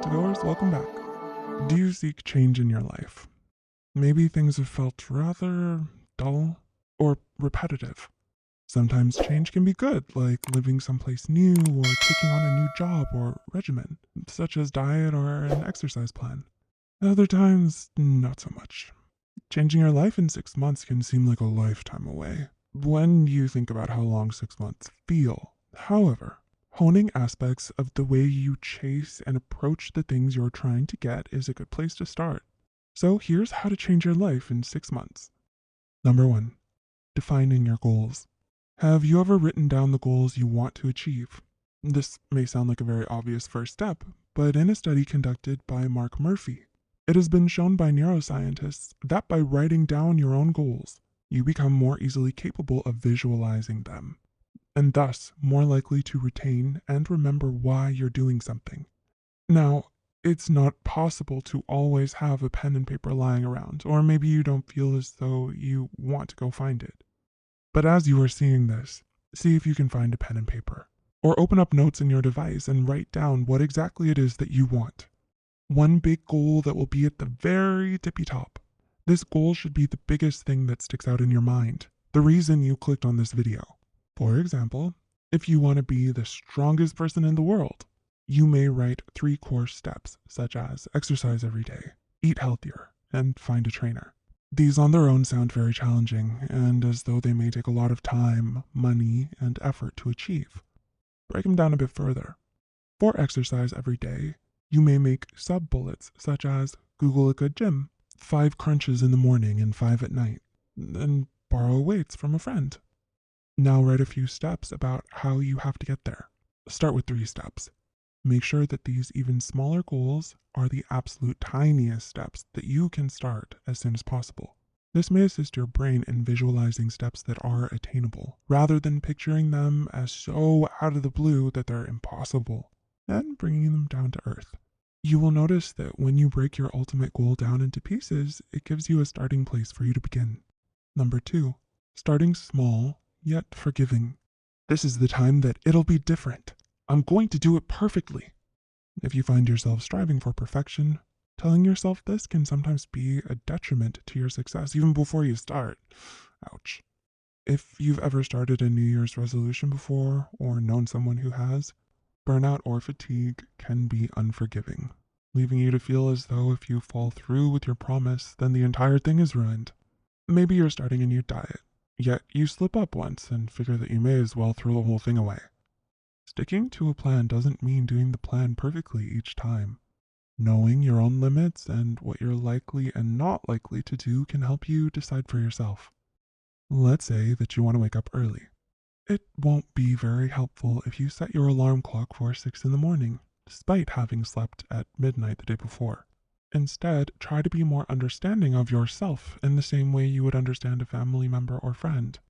Psychtogoers, welcome back. Do you seek change in your life? Maybe things have felt rather dull or repetitive. Sometimes change can be good, like living someplace new or taking on a new job or regimen, such as diet or an exercise plan. Other times, not so much. Changing your life in 6 months can seem like a lifetime away when you think about how long 6 months feel. However, honing aspects of the way you chase and approach the things you're trying to get is a good place to start. So here's how to change your life in 6 months. Number 1. Defining your goals. Have you ever written down the goals you want to achieve? This may sound like a very obvious first step, but in a study conducted by Mark Murphy, it has been shown by neuroscientists that by writing down your own goals, you become more easily capable of visualizing them, and thus more likely to retain and remember why you're doing something. Now, it's not possible to always have a pen and paper lying around, or maybe you don't feel as though you want to go find it. But as you are seeing this, see if you can find a pen and paper, or open up notes in your device and write down what exactly it is that you want. One big goal that will be at the very tippy top. This goal should be the biggest thing that sticks out in your mind, the reason you clicked on this video. For example, if you want to be the strongest person in the world, you may write 3 core steps, such as exercise every day, eat healthier, and find a trainer. These on their own sound very challenging, and as though they may take a lot of time, money, and effort to achieve. Break them down a bit further. For exercise every day, you may make sub-bullets, such as Google a good gym, 5 crunches in the morning and 5 at night, and borrow weights from a friend. Now write a few steps about how you have to get there. Start with 3 steps. Make sure that these even smaller goals are the absolute tiniest steps that you can start as soon as possible. This may assist your brain in visualizing steps that are attainable, rather than picturing them as so out of the blue that they're impossible, and bringing them down to earth. You will notice that when you break your ultimate goal down into pieces, it gives you a starting place for you to begin. Number 2, starting small, yet forgiving. This is the time that it'll be different. I'm going to do it perfectly. If you find yourself striving for perfection, telling yourself this can sometimes be a detriment to your success even before you start. Ouch. If you've ever started a New Year's resolution before, or known someone who has, burnout or fatigue can be unforgiving, leaving you to feel as though if you fall through with your promise, then the entire thing is ruined. Maybe you're starting a new diet, yet you slip up once and figure that you may as well throw the whole thing away. Sticking to a plan doesn't mean doing the plan perfectly each time. Knowing your own limits and what you're likely and not likely to do can help you decide for yourself. Let's say that you want to wake up early. It won't be very helpful if you set your alarm clock for 6 in the morning, despite having slept at midnight the day before. Instead, try to be more understanding of yourself in the same way you would understand a family member or friend.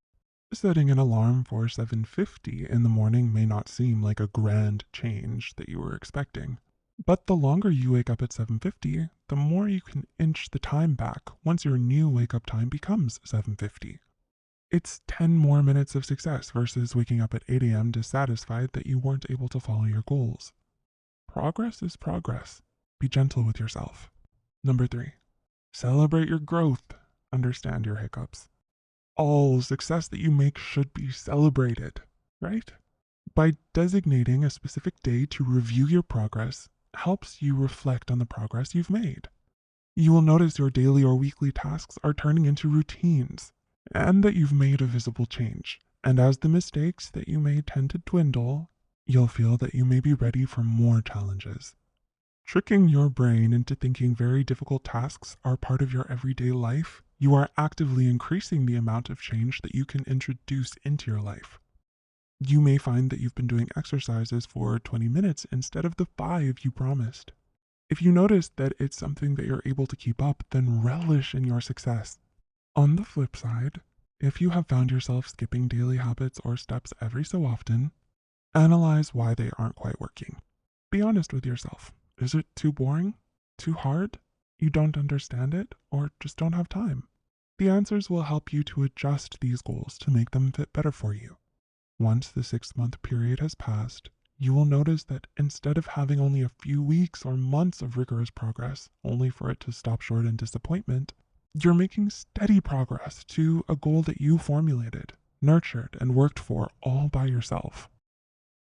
Setting an alarm for 7:50 in the morning may not seem like a grand change that you were expecting, but the longer you wake up at 7:50, the more you can inch the time back once your new wake-up time becomes 7:50. It's 10 more minutes of success versus waking up at 8 a.m. dissatisfied that you weren't able to follow your goals. Progress is progress. Be gentle with yourself. Number 3, celebrate your growth. Understand your hiccups. All success that you make should be celebrated, right? By designating a specific day to review your progress helps you reflect on the progress you've made. You will notice your daily or weekly tasks are turning into routines, and that you've made a visible change. And as the mistakes that you made tend to dwindle, you'll feel that you may be ready for more challenges. Tricking your brain into thinking very difficult tasks are part of your everyday life, you are actively increasing the amount of change that you can introduce into your life. You may find that you've been doing exercises for 20 minutes instead of the 5 you promised. If you notice that it's something that you're able to keep up, then relish in your success. On the flip side, if you have found yourself skipping daily habits or steps every so often, analyze why they aren't quite working. Be honest with yourself. Is it too boring? Too hard? You don't understand it? Or just don't have time? The answers will help you to adjust these goals to make them fit better for you. Once the 6-month period has passed, you will notice that instead of having only a few weeks or months of rigorous progress, only for it to stop short in disappointment, you're making steady progress to a goal that you formulated, nurtured, and worked for all by yourself.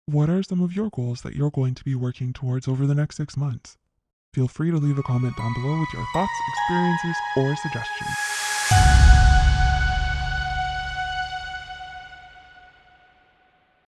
What are some of your goals that you're going to be working towards over the next 6 months? Feel free to leave a comment down below with your thoughts, experiences, or suggestions.